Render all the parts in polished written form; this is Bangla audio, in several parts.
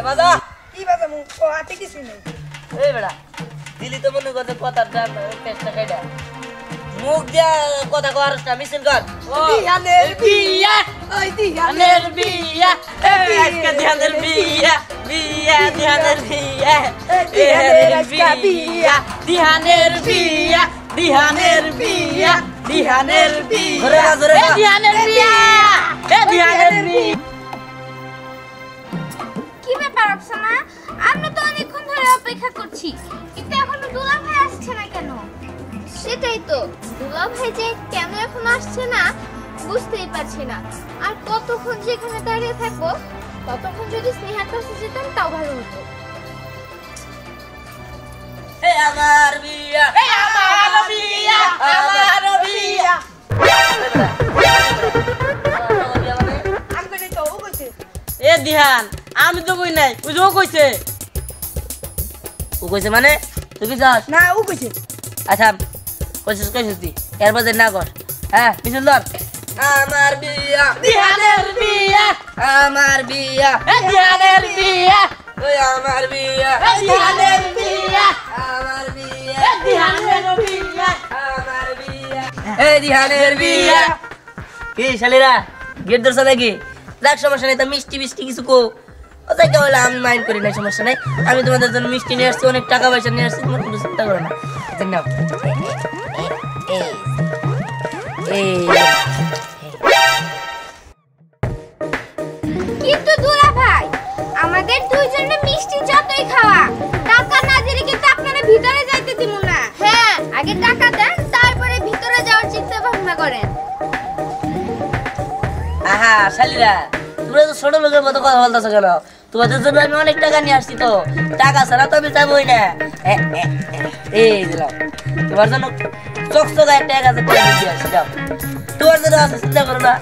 বাজা কি বাজা মু হাতে কিছু নেই এই বেড়া দিলি তো মনে করতে কথার দাম পেছটা খাইডা মুখ দিয়া কথা কর না মিছিল কর দিহানের বিয়া ওই দিহানের বিয়া আজকে দিহানের বিয়া বিয়া দিহানের বিয়া দিহানের বিয়া দিহানের বিয়া দিহানের বিয়া দিহানের বিয়া দিহানের বিয়া কি ব্যাপার আফসানা আমরা তো অনেকক্ষণ ধরে অপেক্ষা করছি কিন্তু এখনো দুলাভাই আসছে না কেন সেটাই তো দুলাভাই যে কেন এখন আসছে না বুঝতেই পারছি না আর কতক্ষণ যেখানে দাঁড়িয়ে থাকবো ততক্ষণ যদি স্নেহার কাছে যেতাম তাও ভালো হতো হে আমার বিয়া হে আমার বিয়া আমার বিয়া আমি কই তো ও কইছে এ দিহান আমি তো কই নাই ওই যে ও কইছে মানে তুই কি যাস না ও কইছে আচ্ছা কইছিস তুই এর বাদে না কর হ্যাঁ কি সুন্দর আমার বিয়া দিহানের বিয়া আমার বিয়া দিহানের বিয়া ওই আমার বিয়া দিহানের বিয়া আমার বিয়া দিহানের বিয়া আমার বিয়া এই দিহানের বিয়া কি শালিরা গেট ধরছ নাকি যাক সমস্যা নেই তা মিষ্টি মিষ্টি কিছু কো ওটাই কেবল আমি মাইন্ড করি না সমস্যা নেই আমি তোমাদের জন্য মিষ্টি নিয়ে আসছি অনেক টাকা পয়সা নিয়ে আসছি তোমার কোনো চিন্তা করো না নাও কিন্তু দুলাভাই আমাদের দুইজনের মিষ্টি যতই খাওয়া টাকা না দিলে কিন্তু আপনারা ভিতরে যাইতে দিব না হ্যাঁ আগে টাকা দেন তারপরে ভিতরে যাওয়ার চিন্তা ভাবনা করেন আহা শালিরা তোমরা তো ছোট লোকের মতো কথা বলতেছো কেন তোমাদের জন্য আমি অনেক টাকা নিয়ে আসছি তো টাকা ছাড়া তো আমি যাবোই না এই দিলাম তোমার জন্য চকচকা একটা 1000 টাকা দিয়ে আসছি যাও তোমার জন্য আছে চিন্তা করো না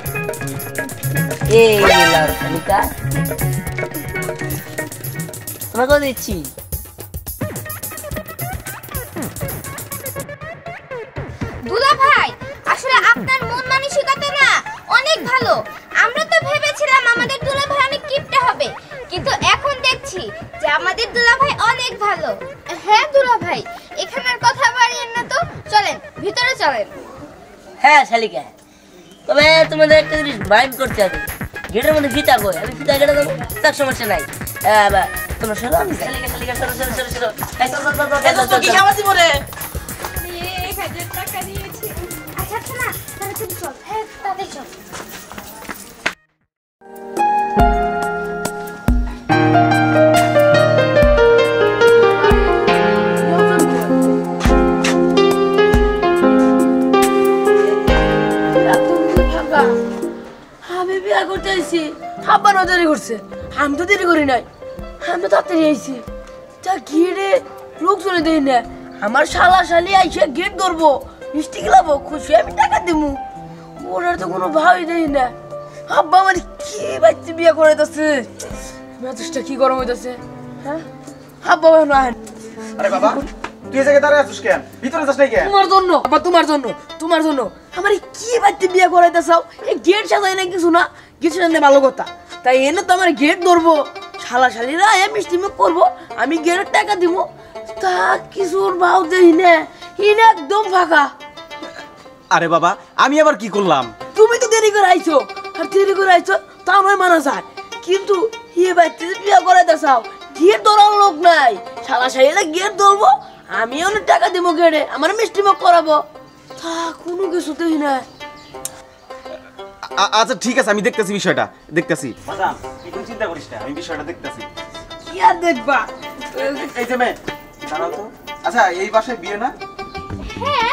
এই দিলাম শালিকা তোমাকে দিচ্ছি দুলাভাই আসলে আপনার মন মানসিকতা না অনেক ভালো আমরা তো ভেবেছিলাম আমাদের দুলাভাই অনেক কিপটে হবে কিন্তু এখন দেখছি যে আমাদের দুলাভাই অনেক ভালো হ্যাঁ দুলাভাই এখানের কথা বাড়িয়েন না তো চলেন ভিতরে চলেন হ্যাঁ শালিকা তবে তোমাদের একটা জিনিস মাইন্ড করতে হবে গেটের মধ্যে ফিতা কই আমি ফিতা কেটে দেবো তার সমস্যা নাই তোমার সরো আমি শালিকা শালিকা সরো সরো সরো সরো কি খাওয়া দিব রে টাকা দিয়েছি আচ্ছা আচ্ছা না তাড়াতাড়ি চল হ্যাঁ তাড়াতাড়ি চল আমি বিয়া করতে আইছি আব্বা না দেরি করছে আমি তো দেরি করি নাই আমি তো তাড়াতাড়ি আইছি তা গিয়ে লোক চলে দেই না আমার শালা শালি আইসে গেট ধরবো মিষ্টি খেলাবো খুশি আমি টাকা দিমু ওনার তো কোনো ভাবই দেই না আব্বা আমার কি বাচ্চা বিয়া করে দিচ্ছে মেজাজটা কি গরম হইতাছে হ্যাঁ আব্বা না আরে বাবা তুই এই জায়গায় দাঁড়ায় আছিস কেন ভিতরে যাস নাই কেন তোমার জন্য আব্বা তোমার জন্য আমার কি বাচ্চা বিয়া করে দিছাও এই গেট সাজাই না কিছু না কিছু জানলে ভালো কথা তাই এনে তো আমার গেট ধরবো শালা শালিরা এ মিষ্টি মুখ করবো আমি গেটের টাকা দিব তা কিছুর ভাও দেই না ইন একদম ফাঁকা আরে বাবা আমি আবার কি করলাম তুমি তো দেরি করে আইছো আর দেরি করে আইছো তা নয় মানা যায় কিন্তু এ বাচ্চা বিয়া করে দিছাও গেট ধরার লোক নাই শালা শালিরা গেট ধরবো আমি অনেক টাকা দিব গেটে আমার মিষ্টি মুখ করাবো তা কোনো কিছু দেই না আচ্ছা ঠিক আছে আমি দেখতেছি বিষয়টা দেখতেছি বাজান তুই কোনো চিন্তা করিস না আমি বিষয়টা দেখতেছি কি আর দেখবা এই যে মেয়ে দাঁড়াও তো আচ্ছা এই বাসায় বিয়ে না হ্যাঁ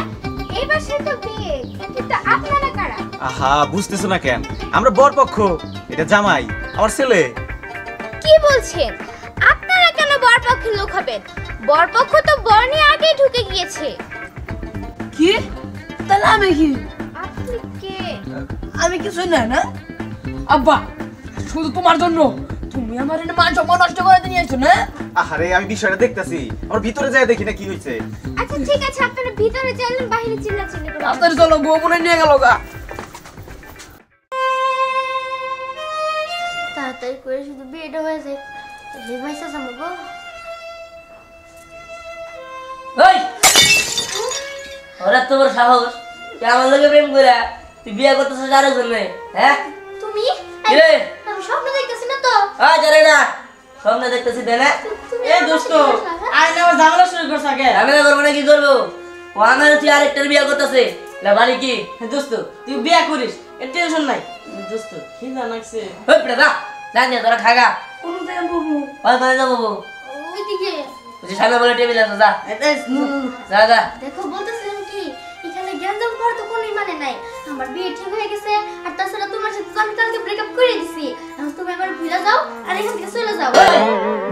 এই বাসায় তো বিয়ে কিন্তু আপনারা কারা আহা বুঝতেছ না কেন আমরা বরপক্ষ এটা জামাই আমার ছেলে কি বলছেন আপনারা কেন বরপক্ষের লোক হবেন বরপক্ষ তো বর নিয়ে আগেই ঢুকে গিয়েছে কি তাহলে আমি কি আপনি কে আমি কিছু না না আব্বা শুধু তোমার জন্য তুমি আমার এনে মান সম্মান নষ্ট করে দিয়েছো না আরে আমি বিষয়টা দেখতেছি আমার ভিতরে যায় দেখি না কি হইছে আচ্ছা ঠিক আছে আপনারা ভিতরে চলেন বাইরে চিল্লাচিল্লি করবেন তাড়াতাড়ি চলো বউ মনে নিয়ে গেল গা তাড়াতাড়ি করে শুধু বিয়েটা হয়ে যায় রে ভাই চাচা মগো ওই ওরা তোর সাহস তুই আমার লগে প্রেম কইরা তুই বিয়ে করতেছিস আরেকজন মেয়ে হ্যাঁ তুমি কি রে আমি স্বপ্ন দেখতেছি না তো জানে না সামনে দেখতেছি দেনা এ দোস্ত আইনা আমার ঝামেলা শুরু করছ আগে আমি না করবো না কি করবো ও আমার তুই আরেকটার বিয়ে করতেছে না বাড়ি কি দোস্ত তুই বিয়া করিস এর টেনশন নাই দোস্ত খিদা লাগছে ওই পেটা জানি তোরা খাগা কোন জায়গা বলবো ওই কোনে যাবো ওইদিকে তুই সামনে বলে টেবিল আছে যা যা যা দেখো বলতেছিলাম কি এখানে গ্যাঞ্জাম করার তো কোনো মানে নাই আমার বিয়ে ঠিক হয়ে গেছে আর তাছাড়া তোমার সাথে তো আমি কালকে ব্রেকআপ করে দিছি এখন তুমি আমার ভুলে যাও আর এখান থেকে চলে যাও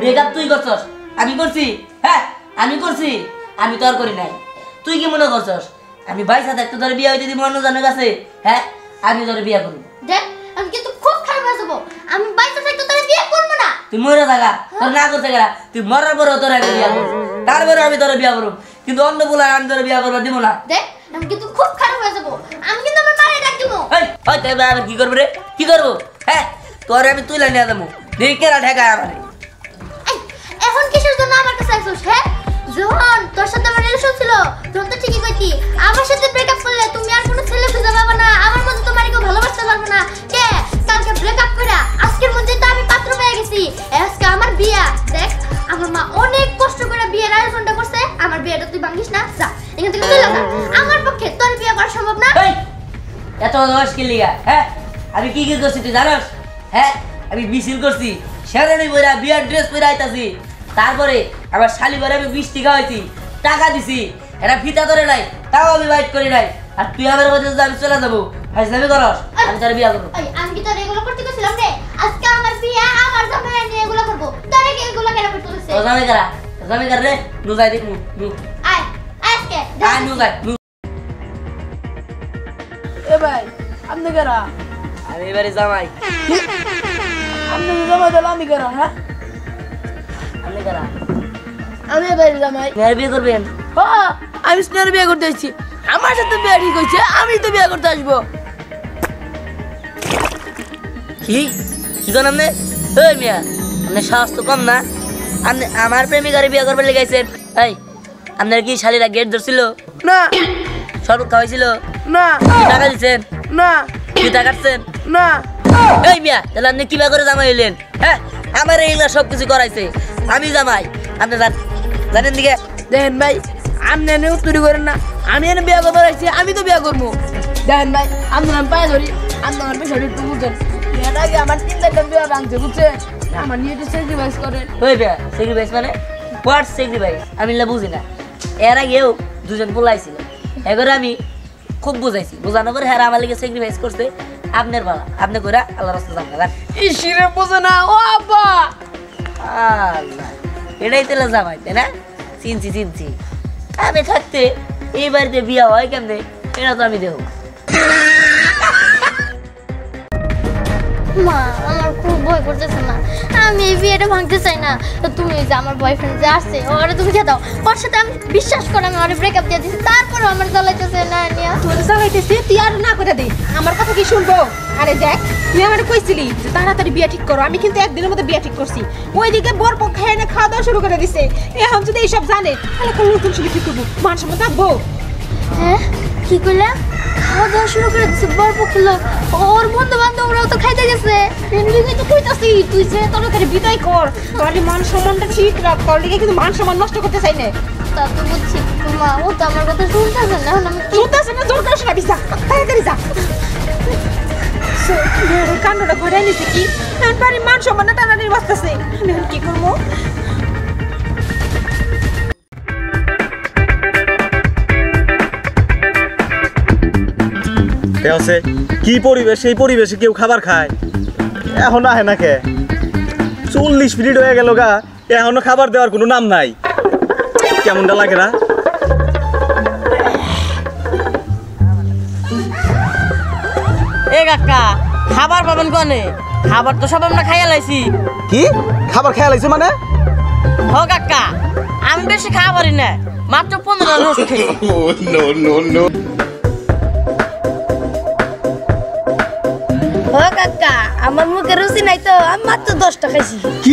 ব্রেকআপ তুই করছস আমি করছি হ্যাঁ আমি করছি আমি তো আর করি নাই তুই কি মনে করছস আমি ভাই সাথে একটা তোর বিয়ে হইতে দিব অন্য জনের কাছে হ্যাঁ আমি তোর বিয়ে করব দেখ আমি কিন্তু খুব খারাপ হয়ে যাবো আমি বাইরে থাকতে তোরে বিয়ে করবো না তুই মরে থাকা তোর না করতে গেলা তুই মরার পরেও তোর আমি বিয়ে করব তারপরে আমি তোর বিয়ে করব কিন্তু অন্য বলে আমি তোর বিয়ে করব দিব না দেখ আমি কিন্তু খুব খারাপ হয়ে যাবো আমি কিন্তু আমার মারে ডাক দিব এই ওই তাই আমি কি করব রে কি করব হ্যাঁ তোর আমি তুই লাইনে দেবো দেখেরা ঠেকায় আমারে এখন কিসের জন্য আমার কাছে আসছিস হ্যাঁ যখন তোর সাথে আমার রিলেশন ছিল তখন তো ঠিকই কইতি আমার সাথে ব্রেকআপ করলে তুমি আর কোনো ছেলে খুঁজে পাবে না আমার মতো তোমার কেউ ভালোবাসতে পারবে না কে কালকে ব্রেকআপ কইরা আজকের মধ্যে তো আমি পাত্র পেয়ে গেছি আজকে আমার বিয়া দেখ আমার মা অনেক কষ্ট করে বিয়ের আয়োজনটা করছে আমার বিয়েটা তুই ভাঙিস না যা এখান থেকে চলে যা আমার পক্ষে তোর বিয়ে করা সম্ভব না এই এত দোষ কি লিগা হ্যাঁ আমি কি কি করছি তুই জানোস হ্যাঁ আমি মিছিল করছি শেরানি বইরা বিয়ার ড্রেস পরে আইতাছি তারপরে আবার শালি করে আমি 20 টাকা হইছি টাকা দিছি এরা ফিতা ধরে নাই তাও আমি বাইট করি নাই আর তুই আমার মধ্যে আমি চলে যাবো ফাইজলামি করস আমি তোর বিয়া করব এই আমি কি তোর এগুলো করতে কইছিলাম রে আজকে আমার বিয়ে আমার জামাই নিয়ে এগুলো করব তোরে কি এগুলো কেন করতে কইছিস ও জামাই কর রে নু যাই দেখ নু আয় আজকে নু যাই নু এ ভাই আপনি কারা আমি এবারে জামাই আপনি জমা দিল আমি কারা হ্যাঁ আমি করা আমি এবারে জামাই মেয়ের বিয়ে করবেন হ্যাঁ আমি স্নেহের বিয়ে করতে আসছি আমার সাথে বিয়ে ঠিক হয়েছে আমি তো বিয়ে করতে আসবো কি কি কোন আপনি ওই মিয়া আপনি সাহস তো কম না আপনি আমার প্রেমিকারে বিয়ে করবে লেগাইছেন এই আপনার কি শালীরা গেট ধরছিল না শরবত খাওয়াইছিল না টাকা দিচ্ছেন না জুতা কাটছেন না এই মিয়া তাহলে আপনি কিবা করে জামাই হইলেন হ্যাঁ আমার এইগুলা সব কিছু করাইছে আমি জামাই আপনি জানেন দিকে দেখেন ভাই আপনি এনে উত্তরি করেন না আমি এনে বিয়ে করতে আসছি আমি তো বিয়ে করবো দেখেন ভাই আপনার আমি পায়ে ধরি আপনি আমার পেছনে একটু বুঝছেন এর আগে আমার 3-4টা বিয়ে ভাঙছে বুঝছেন আমার নিয়ে একটু স্যাক্রিফাইস করেন ওই বিয়া সেক্রিফাইস মানে হোয়াট সেক্রিফাইস আমি না বুঝি না এর আগেও দুজন বলাইছিল এবারে আমি খুব বুঝাইছি বোঝানো করে হ্যাঁ আমার লিগে স্যাক্রিফাইস করছে আপনার ভালো আপনি করে আল্লাহ রাস্তা জানবেন ইসিরে বোঝে না ও আব্বা আল্লাহ এটাই তেলে জামাই তাই না চিনছি আমি থাকতে এই বাড়িতে বিয়া হয় কেমনে এটা তো আমি দেব মা আমার খুব ভয় করতেছে না আমি এই বিয়েটা ভাঙতে চাই না তো তুমি যে আমার বয়ফ্রেন্ড যে আসছে ওরে তুমি খেয়ে দাও ওর সাথে আমি বিশ্বাস করে আমি ওরে ব্রেকআপ দিয়ে দিচ্ছি তারপরে আমার জ্বালাইতেছে না নিয়া তোর জ্বালাইতেছে তুই আর না করে দে আমার কথা কি শুনবো আরে দেখ তুই আমার কইছিলি যে তাড়াতাড়ি বিয়ে ঠিক করো আমি কিন্তু একদিনের মধ্যে বিয়ে ঠিক করছি ওইদিকে বর পক্ষ এনে খাওয়া দাওয়া শুরু করে দিছে এখন যদি এইসব জানে তাহলে কোন নতুন শুনে কি করবো মান সম্মান থাকবো হ্যাঁ কি করলে খাওয়া দাওয়া শুরু করে দিচ্ছে বর পক্ষ লোক ওর বন্ধু বান্ধবরাও তো খাইতে গেছে এমনি তো কইতাছি তুই যে তরকারি বিদায় কর তোর মান সম্মানটা ঠিক রাখ তোর লিগে কিন্তু মান সম্মান নষ্ট করতে চাই না তা তো বুঝছি মা ও তো আমার কথা শুনতেছে না এখন আমি শুনতেছে না জোর করিস না বিসা তাড়াতাড়ি যা কান্ডটা ঘরে নিছে কি এখন বাড়ি মান সম্মানটা টানানি বাঁচতেছে আমি এখন কি করবো আছে কি পরিবেশ সেই পরিবেশে কেউ খাবার খায় এখন আহে না কে 40 মিনিট হয়ে গেল গা এখনো খাবার দেওয়ার কোনো নাম নাই কেমনটা লাগে না এ কাকা খাবার পাবেন কোনে খাবার তো সব আমরা খাইয়া লাইছি কি খাবার খেয়াল হয়েছে মানে হ কাকা আমি বেশি খাবারই না মাত্র 15 রোজ খেয়েছি ও কাকা আমার মুখে রুচি নাই তো আমি মাত্র 10 টাকা খাইছি। কি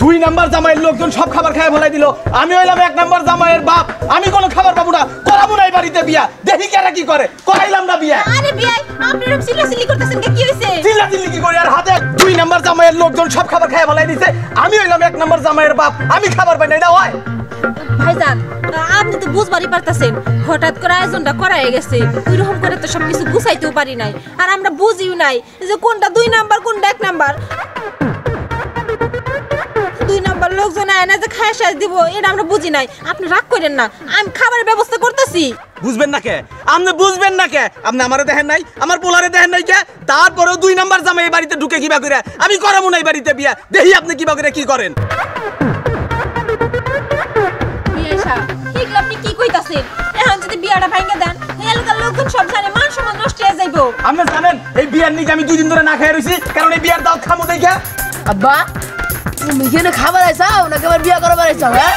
2 নাম্বার জামাইয়ের লোকজন সব খাবার খায় ফলাই দিল, আমি হইলাম 1 নাম্বার জামাইয়ের বাপ, আমি কোনো খাবার পাবো না, করাবো না এই বাড়িতে বিয়া, দেখি কেরা কি করে, করাইলাম না বিয়া। আরে বিয়াই আপনি এরকম চিল্লাচিল্লি করতেছেন কি হইছে? চিল্লাচিল্লি কি করি আর হাতে 2 নাম্বার জামাইয়ের লোকজন সব খাবার খায় ফলাই দিছে, আমি হইলাম 1 নাম্বার জামাইয়ের বাপ, আমি খাবার পাই না, এটা হয়? ভাইজান আপনি তো বুঝবারই পারতাছেন হঠাৎ করে আয়োজনটা করা হয়ে গেছে, ওইরকম করে তো সবকিছু গুছাইতেও পারি নাই, আর আমরা বুঝিও নাই যে কোনটা 2 নাম্বার কোনটা 1 নাম্বার। 2 নাম্বার লোকজন আয় না যে খায় শেষ দিব এটা আমরা বুঝি নাই। আপনি রাগ করেন না, আমি খাবারের ব্যবস্থা করতেছি। বুঝবেন না কে? আপনি বুঝবেন না কে? আপনি আমারে দেখেন নাই, আমার পোলারে দেখেন নাই কে? তারপরেও 2 নাম্বার জামাই এই বাড়িতে ঢুকে কিবা করে, আমি করাবো না এই বাড়িতে বিয়া, দেখি আপনি কিবা করে কি করেন। আপনি কি কইতাছেন? এখন যদি বিয়াটা ভাঙা দেন এলাকার লোকজন সব জানে, মান সম্মান নষ্ট হয়ে যাইবো। আপনি জানেন এই বিয়ার নিকে আমি 2 দিন ধরে না খাই রইছি, কারণ এই বিয়ার দাওয়াত খামু দেখা। আব্বা তুমি কেন খাবার আইছাও না কেবল বিয়া করবার আইছাও? হ্যাঁ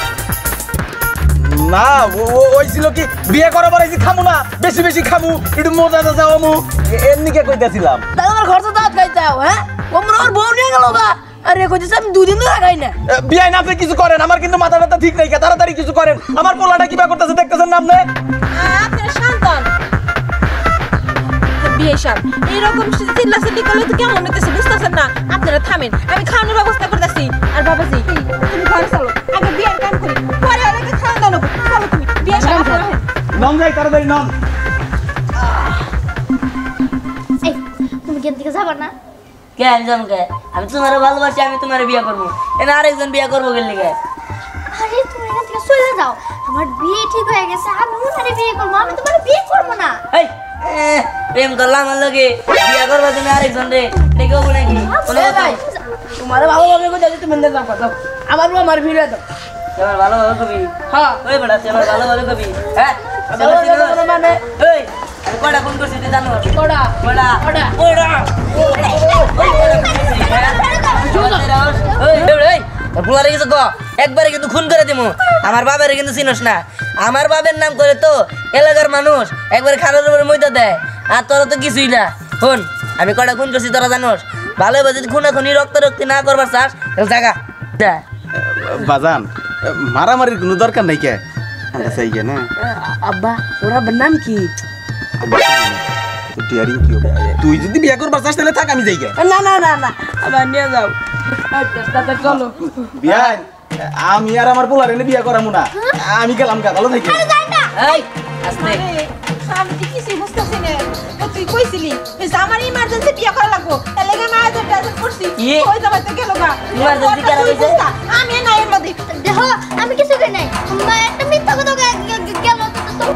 না ওই ছিল কি বিয়ে করবার আইছি, খামু না, বেশি বেশি খামু, একটু মজা যাও আমু, এর নিকে কইতাছিলাম। তাহলে আমার খরচ দাওয়াত খাইতাও। হ্যাঁ ওমর ওর বউ নিয়ে গেল গা, আরে কইছিস আমি 2 দিন ধরে খাই না। বিয়ে না আপনি কিছু করেন, আমার কিন্তু মাথা ব্যথা ঠিক নাই, তাড়াতাড়ি কিছু করেন, আমার পোলাটা কিবা করতেছে দেখতেছেন না আপনি? আপনারা শান্তন বিয়ে সাহেব, এইরকম চিল্লাচিল্লি করলে তো কেমন হইতেছে বুঝতেছেন না? আপনারা থামেন, আমি খাওয়ানোর ব্যবস্থা করতেছি। আর বাবাজি তুমি ঘরে চলো, আগে বিয়ের কাম করি, পরে আগে খাওয়া দাওয়া নেবো। চলো তুমি বিয়ে সাহেব নন যাই তাড়াতাড়ি নন। এই তুমি কেন থেকে যাবা না? কে একজন কে? আমি তোমারে ভালোবাসি, আমি তোমারে বিয়ে করবো, এনা আরেকজন বিয়ে করবো গেলি কে? আরে তুমি এখান থেকে চলে যাও, আমার বিয়ে ঠিক হয়ে গেছে, আমি ওনারে বিয়ে করবো, আমি তোমার বিয়ে করবো না। এই প্রেম করলাম আমার লগে, বিয়ে করবো তুমি আরেকজন রে, দেখো নাকি কোনো কথা? তোমারে ভালোভাবে কই যাই তুমি মন্দির যাও দাও, আমার বউ আমার ভিড়ে দাও। তোমার ভালো ভালো কবি, হ্যাঁ ওই বড়া তোমার ভালো ভালো কবি। হ্যাঁ মানে এই আমি কয়টা ফোন করছি তুই জানো? কোড়া বড়া কোড়া বড়া পোলারে কিছু ক, একবারে কিন্তু খুন করে দিমু। আমার বাবারে কিন্তু চিনস না, আমার বাবার নাম করে তো এলাকার মানুষ একবারে খানার উপরে মইদা দেয়, আর তোরা তো কিছুই না। শোন আমি কয়টা খুন করছি তোরা জানোস, ভালো যদি খুনাখুনি রক্তারক্তি না করবার চাস জায়গা বাজান মারামারির কোনো দরকার নাই কে, আমরা চাই কে না। আব্বা ওরা নাম কি? তুই যদি বিয়ে করবার চাস তাহলে থাক, আমি যাই গে। না না না না আবার নিয়ে যাও। আচ্ছা চলো বিয়া আমি আর আমার পোলারে বিয়ে করামু না, আমি গেলাম গা, ভালো থাকি। এই আস্তে আমি তো কিছুই বুঝতেছি না। তুই কইছিলি যে আমার ইমার্জেন্সি বিয়ে করা লাগবো, তার লেগে আমি আয়োজন করছি। কি? ওই যাবাই তো গেল গা। Emergency কেন হইছে? আমি না এর মধ্যে দেখো আমি কিছু কই নাই, একটা মিথ্যা কথা গেল তো।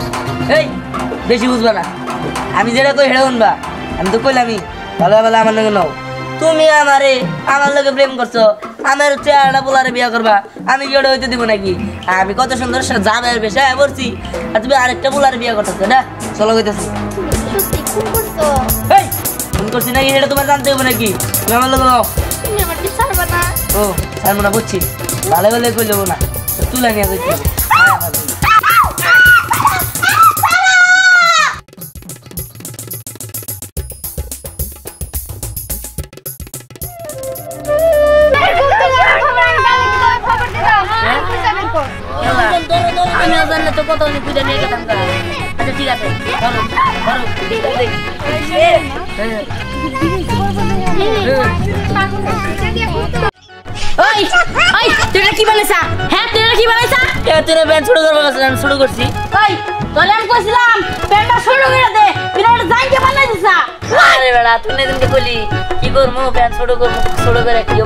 এই বেশি বুঝবা না, আমি যেটা কই হেড়ে শুনবা। আমি তো কইলামই ভালো ভালো আমার লগে নাও, তুমি আমারে আমার লগে প্রেম করছো, আমার চেহারা পোলারে বিয়ে করবা, আমি কি ওটা হইতে দিব নাকি? আমি কত সুন্দর জামের বেশায় পড়ছি, আর তুমি আরেকটা পোলারে বিয়ে করতেছো না? চলো কইতেছি। সত্যি খুন করছো? এই ফোন করছি নাকি সেটা তোমার জানতে হবে নাকি? তুমি আমার লগে নাও। তুমি আমার কি ছাড়বা না? ও ছাড়বো না বুঝছি, ভালো ভালো কই যাবো না, তুলে নিয়ে যাচ্ছি। আমি জানলে তো কত আমি খুঁজে নিয়ে গেতাম। আচ্ছা ঠিক আছে, ধরো ধরো ওই ওই তুই কি বলেছা? হ্যাঁ তুই কি বলেছা? তুই প্যান্ট শুরু করবো, শুরু করছি। ওই তোলে আমি কইছিলাম প্যান্টটা শুরু করে দে, তুই ওটা যাইতে বানাই দিছা। আরে বেড়া তুই না দিনকে বলি কি করবো, প্যান্ট শুরু করবো, শুরু করে কি